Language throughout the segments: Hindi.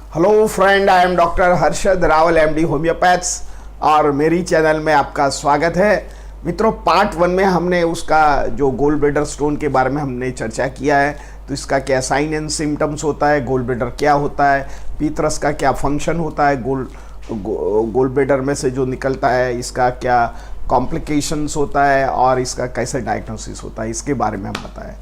Hello friend, I am doctor Harshad Rawal MD homeopaths और मेरी चैनल में आपका स्वागत है। मित्रों, पार्ट 1 में हमने उसका जो गोल ब्लैडर स्टोन के बारे में हमने चर्चा किया है। तो इसका क्या साइन एंड सिम्टम्स होता है, गोल ब्लैडर क्या होता है, पीतरस का क्या फंक्शन होता है, गोल ब्लैडर में से जो निकलता है इसका क्या कॉम्प्लिकेशंस होता है और इसका कैसे डायग्नोसिस होता है, इसके बारे में हम बताएं।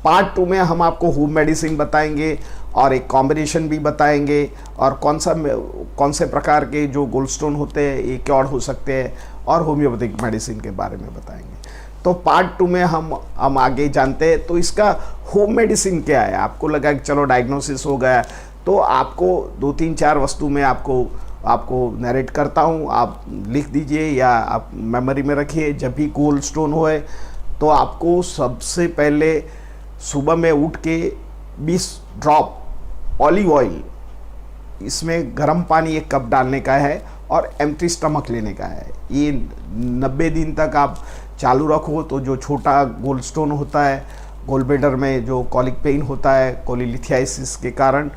पार्ट 2 में हम आपको होम मेडिसिन बताएंगे और एक कॉम्बिनेशन भी बताएंगे और कौन से प्रकार के जो गोल्ड स्टोन होते हैं ये क्योर हो सकते हैं और होम्योपैथिक मेडिसिन के बारे में बताएंगे। तो पार्ट 2 में हम आगे जानते हैं। तो इसका होम मेडिसिन क्या है। आपको लगा कि चलो डायग्नोसिस हो गया, तो आपको 2-3-4 वस्तु में आपको नरेट करता हूँ, आप लिख दीजिए या आप मेमोरी में रखिए। जब भी गोल्ड स्टोन होए तो आपको सबसे पहले सुबह में उठ के 20 ड्रॉप ऑलिव ऑयल, इसमें गर्म पानी 1 कप डालने का है और एम्प्टी स्टमक लेने का है। ये 90 दिन तक आप चालू रखो तो जो छोटा गोल्ड स्टोन होता है, गोल ब्लैडर में जो कॉलिक पेन होता है कोलिलिथियासिस के कारण,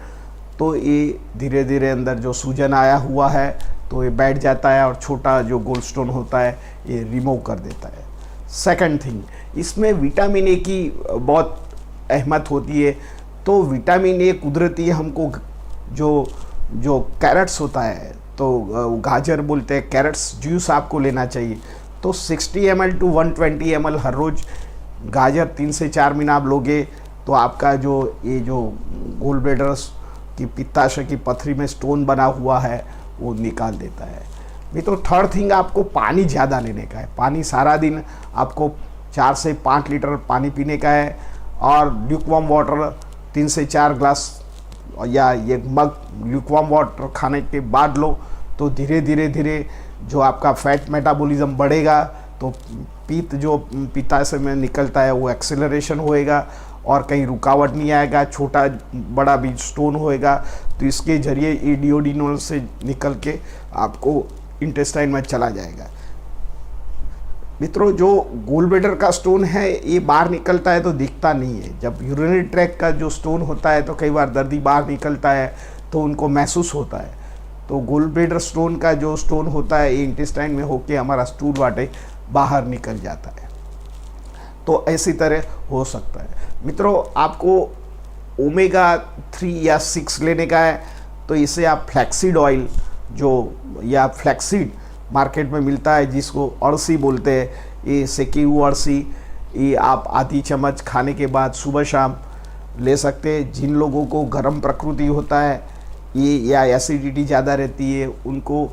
तो ये धीरे धीरे अंदर जो सूजन आया हुआ है तो ये बैठ जाता है और छोटा जो गोल्ड स्टोन होता है ये रिमूव कर देता है। सेकंड थिंग, इसमें विटामिन ए की बहुत अहमियत होती है। तो विटामिन ए कुदरती हमको जो कैरेट्स होता है, तो गाजर बोलते हैं, कैरेट्स जूस आपको लेना चाहिए। तो 60 ml to 120 ml हर रोज़ गाजर 3 से 4 महीना आप लोगे तो आपका ये जो गोल ब्लैडर की पित्ताशय की पथरी में स्टोन बना हुआ है वो निकाल देता है। भी तो थर्ड थिंग, आपको पानी ज़्यादा लेने का है। पानी सारा दिन आपको 4 से 5 लीटर पानी पीने का है और ल्यूकवार्म वाटर 3 से 4 ग्लास या 1 मग ल्यूकवार्म वाटर खाने के बाद लो। तो धीरे धीरे जो आपका फैट मेटाबॉलिज्म बढ़ेगा तो जो पित्ताशय में निकलता है वो एक्सेलरेशन होएगा और कहीं रुकावट नहीं आएगा। छोटा बड़ा भी स्टोन होएगा तो इसके जरिए ये डिओडिनल से निकल के आपको इंटेस्टाइन में चला जाएगा। मित्रों, जो गोल ब्लैडर का स्टोन है ये बाहर निकलता है तो दिखता नहीं है। जब यूरिनरी ट्रैक का जो स्टोन होता है तो कई बार दर्दी बाहर निकलता है तो उनको महसूस होता है। तो गोल ब्लैडर स्टोन का जो स्टोन होता है ये इंटेस्टाइन में होके हमारा स्टूल वाटे बाहर निकल जाता है। तो ऐसी तरह हो सकता है। मित्रों, आपको ओमेगा 3 या 6 लेने का है तो इसे आप फ्लैक्सीड ऑयल या फ्लैक्सीड मार्केट में मिलता है जिसको अरसी बोलते हैं, ये सेकी हुई अरसी, ये आप आधी चम्मच खाने के बाद सुबह शाम ले सकते हैं। जिन लोगों को गर्म प्रकृति होता है ये या एसिडिटी ज़्यादा रहती है उनको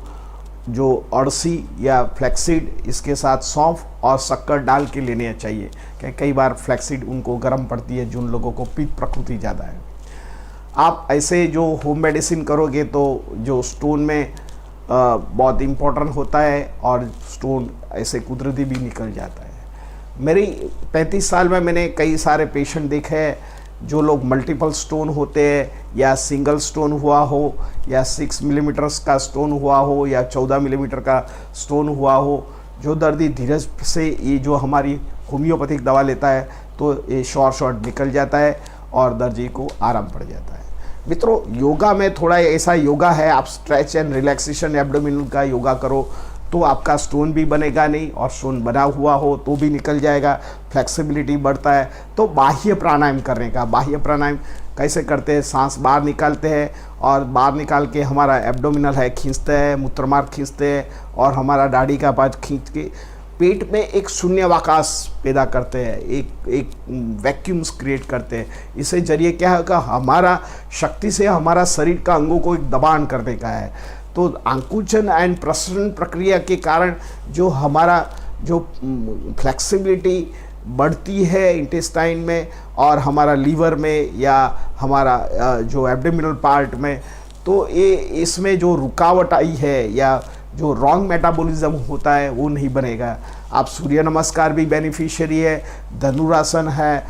जो अरसी या फ्लैक्सीड इसके साथ सौंफ और शक्कर डाल के लेने चाहिए, क्योंकि कई बार फ्लैक्सीड उनको गर्म पड़ती है जिन लोगों को पित्त प्रकृति ज़्यादा है। आप ऐसे जो होम मेडिसिन करोगे तो जो स्टोन में बहुत इम्पोर्टेंट होता है और स्टोन ऐसे कुदरती भी निकल जाता है। मेरी 35 साल में मैंने कई सारे पेशेंट देखे हैं जो लोग मल्टीपल स्टोन होते हैं या सिंगल स्टोन हुआ हो या 6 मिलीमीटर्स का स्टोन हुआ हो या 14 मिलीमीटर का स्टोन हुआ हो, जो दर्दी धीरज से ये जो हमारी होम्योपैथिक दवा लेता है तो ये शॉर्ट निकल जाता है और दर्दी को आराम पड़ जाता है। मित्रों, योगा में थोड़ा ऐसा योगा है, आप स्ट्रेच एंड रिलैक्सेशन एब्डोमिनल का योगा करो तो आपका स्टोन भी बनेगा नहीं और स्टोन बना हुआ हो तो भी निकल जाएगा, फ्लेक्सिबिलिटी बढ़ता है। तो बाह्य प्राणायाम करने का, बाह्य प्राणायाम कैसे करते हैं, सांस बाहर निकालते हैं और बाहर निकाल के हमारा एब्डोमिनल है खींचते हैं, मूत्रमार्ग खींचते हैं और हमारा दाढ़ी का पार्ट खींच के पेट में एक शून्यावकाश पैदा करते हैं, एक वैक्यूम्स क्रिएट करते हैं। इससे जरिए क्या होगा, हमारा शक्ति से हमारा शरीर का अंगों को एक दबान करने का है। तो आंकुचन एंड प्रसरण प्रक्रिया के कारण जो हमारा जो फ्लेक्सिबिलिटी बढ़ती है इंटेस्टाइन में और हमारा लीवर में या हमारा जो एब्डोमिनल पार्ट में, तो ये इसमें जो रुकावट आई है या जो रॉन्ग मेटाबॉलिज्म होता है वो नहीं बनेगा। आप सूर्य नमस्कार भी बेनिफिशियरी है, धनुरासन है,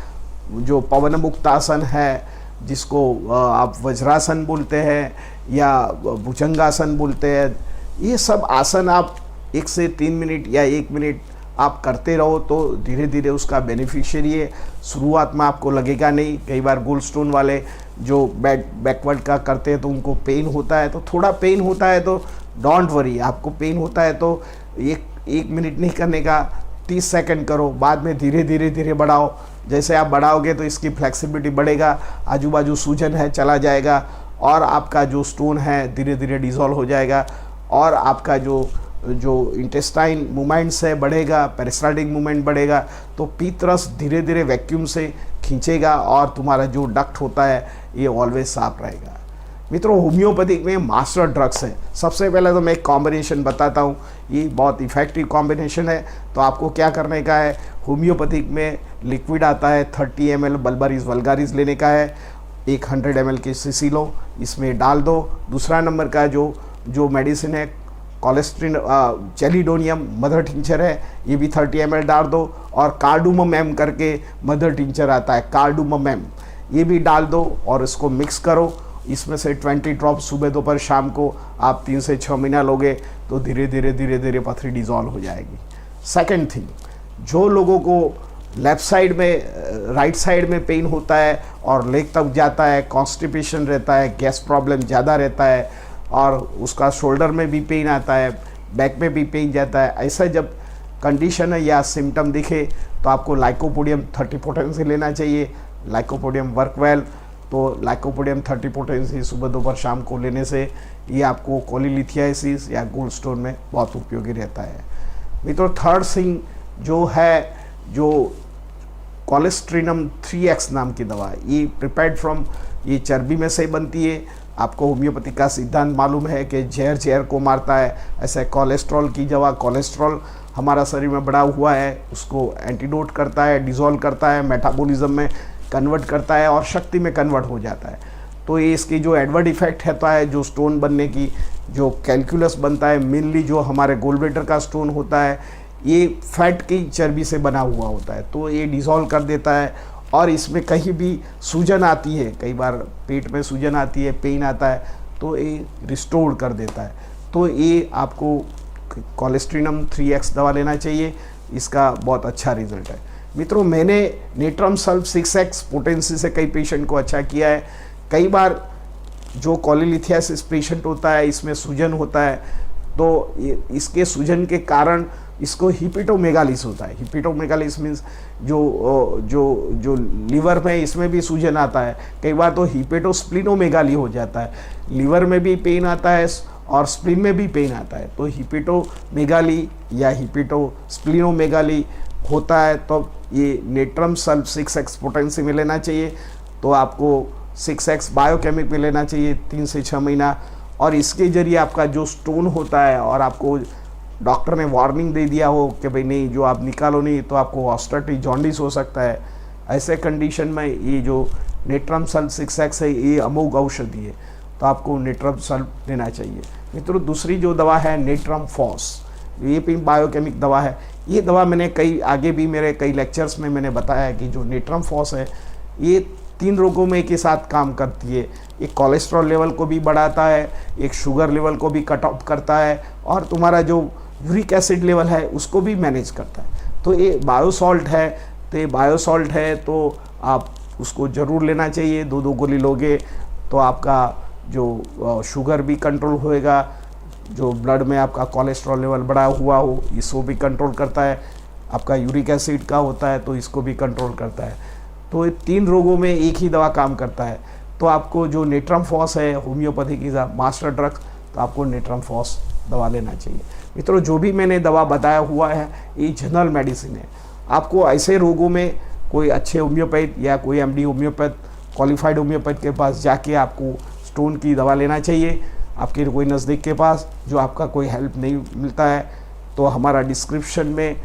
जो पवन मुक्तासन है जिसको आप वज्रासन बोलते हैं या भुजंगासन बोलते हैं, ये सब आसन आप 1 से 3 मिनट या 1 मिनट आप करते रहो तो धीरे धीरे उसका बेनिफिशियरी है। शुरुआत में आपको लगेगा नहीं, कई बार गोल्ड स्टोन वाले जो बैकवर्ड का करते हैं तो उनको पेन होता है, तो थोड़ा पेन होता है तो डोंट वरी, आपको पेन होता है तो एक मिनट नहीं करने का, 30 सेकंड करो, बाद में धीरे धीरे धीरे बढ़ाओ। जैसे आप बढ़ाओगे तो इसकी फ्लेक्सिबिलिटी बढ़ेगा, आजू बाजू सूजन है चला जाएगा, और आपका जो स्टोन है धीरे धीरे डिज़ोल्व हो जाएगा, और आपका जो इंटेस्टाइन मूवमेंट्स है बढ़ेगा, पेरिस्टाल्टिक मूवमेंट बढ़ेगा, तो पीत रस धीरे धीरे वैक्यूम से खींचेगा और तुम्हारा जो डक्ट होता है ये ऑलवेज साफ रहेगा। मित्रों, होम्योपैथिक में मास्टर ड्रग्स है। सबसे पहले तो मैं एक कॉम्बिनेशन बताता हूँ, ये बहुत इफेक्टिव कॉम्बिनेशन है। तो आपको क्या करने का है, होम्योपैथिक में लिक्विड आता है 30 ml बल्बरिस वल्गारिस लेने का है, 100 ml के सीसी लो, इसमें डाल दो। दूसरा नंबर का जो मेडिसिन है कोलेस्ट्रिन चेलिडोनियम मदर टिंचर है, ये भी 30 ml डाल दो, और कार्डुमम करके मदर टिंचर आता है कार्डुमम, ये भी डाल दो और इसको मिक्स करो। इसमें से 20 ड्रॉप सुबह दोपहर शाम को आप 3 से 6 महीना लोगे तो धीरे धीरे पथरी डिज़ोल्व हो जाएगी। सेकंड थिंग, जो लोगों को लेफ़्ट साइड में राइट साइड में पेन होता है और लेग तक जाता है, कॉन्स्टिपेशन रहता है, गैस प्रॉब्लम ज़्यादा रहता है, और उसका शोल्डर में भी पेन आता है, बैक में भी पेन जाता है, ऐसा जब कंडीशन है या सिम्टम दिखे तो आपको लाइकोपोडियम 30 पोटेंसी लेना चाहिए। लाइकोपोडियम वर्क वेल, तो लाइकोपोडियम 30 पोटेंसी सुबह दोपहर शाम को लेने से ये आपको कोलिलिथियासिस या गोल्ड स्टोन में बहुत उपयोगी रहता है। मित्रों, थर्ड थिंग जो है, जो कोलेस्ट्रिनम 3x नाम की दवा, ये प्रिपेयर्ड फ्रॉम, ये चर्बी में से बनती है। आपको होम्योपैथी का सिद्धांत मालूम है कि जहर को मारता है, ऐसे कोलेस्ट्रॉल की दवा, कोलेस्ट्रॉल हमारा शरीर में बढ़ा हुआ है उसको एंटीडोट करता है, डिज़ोल्व करता है, मेटाबॉलिज्म में कन्वर्ट करता है और शक्ति में कन्वर्ट हो जाता है। तो ये इसकी जो एडवर्ड इफेक्ट रहता है, जो स्टोन बनने की जो कैलकुलस बनता है, मेनली जो हमारे गोल्डब्लेडर का स्टोन होता है, ये फैट की चर्बी से बना हुआ होता है, तो ये डिज़ोल्व कर देता है। और इसमें कहीं भी सूजन आती है, कई बार पेट में सूजन आती है, पेन आता है, तो ये रिस्टोर कर देता है। तो ये आपको कोलेस्ट्रिनम 3x दवा लेना चाहिए, इसका बहुत अच्छा रिजल्ट है। मित्रों, मैंने नेट्रम सल्फ 6x पोटेंसी से कई पेशेंट को अच्छा किया है। कई बार जो कोलिलिथियासिस पेशेंट होता है, इसमें सूजन होता है, तो इसके सूजन के कारण इसको हिपेटोमेगालिस होता है। हिपेटोमेगालिस मीन्स जो लीवर में इसमें भी सूजन आता है, कई बार तो हिपेटोस्प्लिनोमेगाली हो जाता है, लीवर में भी पेन आता है और स्प्लीन में भी पेन आता है। तो हिपेटोमेगाली या हिपेटोस्प्लिनोमेगाली होता है तो ये नेट्रम सल्फ 6x पोटेंसी में लेना चाहिए। तो आपको 6x बायोकेमिक में लेना चाहिए 3 से 6 महीना, और इसके जरिए आपका जो स्टोन होता है, और आपको डॉक्टर ने वार्निंग दे दिया हो कि भाई नहीं, जो आप निकालो नहीं तो आपको ऑस्टर्टी जॉन्डिस हो सकता है, ऐसे कंडीशन में ये जो नेट्रम सल्फ 6x है ये अमोघ औषधि है, तो आपको नेट्रम सल्फ लेना चाहिए। मित्रों, दूसरी जो दवा है नेट्रम फॉस, ये भी बायोकेमिक दवा है। ये दवा मैंने आगे भी मेरे कई लेक्चर्स में मैंने बताया कि जो नेट्रम फॉस है ये 3 रोगों में एक ही साथ काम करती है। एक कोलेस्ट्रॉल लेवल को भी बढ़ाता है, एक शुगर लेवल को भी कट ऑफ करता है, और तुम्हारा जो यूरिक एसिड लेवल है उसको भी मैनेज करता है। तो ये बायोसॉल्ट है, तो ये बायोसॉल्ट है तो आप उसको ज़रूर लेना चाहिए। 2 गोली लोगे तो आपका जो शुगर भी कंट्रोल होएगा, जो ब्लड में आपका कोलेस्ट्रॉल लेवल बढ़ा हुआ हो इसको भी कंट्रोल करता है, आपका यूरिक एसिड का होता है तो इसको भी कंट्रोल करता है। तो ये 3 रोगों में एक ही दवा काम करता है। तो आपको जो नेट्रम फॉस है, होम्योपैथी की मास्टर ड्रग्स, तो आपको नेट्रम फॉस दवा लेना चाहिए। मित्रों, जो भी मैंने दवा बताया हुआ है ये जनरल मेडिसिन है। आपको ऐसे रोगों में कोई अच्छे होम्योपैथ या कोई MD होम्योपैथ, क्वालिफाइड होम्योपैथ के पास जाके आपको स्टोन की दवा लेना चाहिए। आपके कोई नज़दीक के पास जो आपका कोई हेल्प नहीं मिलता है तो हमारा डिस्क्रिप्शन में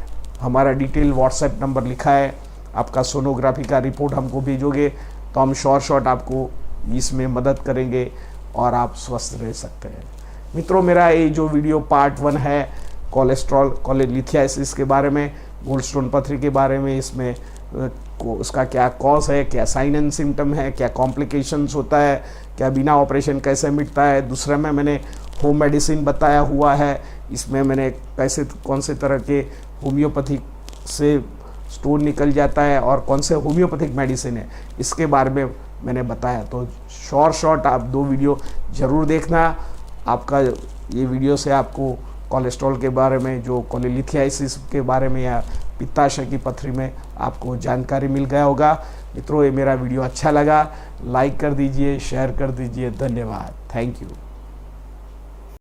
हमारा डिटेल व्हाट्सएप नंबर लिखा है, आपका सोनोग्राफी का रिपोर्ट हमको भेजोगे तो हम शॉर्ट आपको इसमें मदद करेंगे और आप स्वस्थ रह सकते हैं। मित्रों, मेरा ये जो वीडियो पार्ट 1 है कोलेस्ट्रॉल कोलिलिथियासिस के बारे में, गोल्ड स्टोन पथरी के बारे में, इसमें उसका क्या कॉज है, क्या साइन एंड सिम्टम है, क्या कॉम्प्लिकेशंस होता है, क्या बिना ऑपरेशन कैसे मिटता है। दूसरा में मैंने होम मेडिसिन बताया हुआ है, इसमें मैंने कैसे कौन से तरह के होम्योपैथिक से स्टोन निकल जाता है और कौन से होम्योपैथिक मेडिसिन है इसके बारे में मैंने बताया। तो शॉर्ट आप 2 वीडियो ज़रूर देखना। आपका ये वीडियो से आपको कोलेस्ट्रॉल के बारे में, जो कोलेलिथियासिस के बारे में या पित्ताशय की पथरी में आपको जानकारी मिल गया होगा। मित्रों, ये मेरा वीडियो अच्छा लगा, लाइक कर दीजिए, शेयर कर दीजिए। धन्यवाद। Thank you.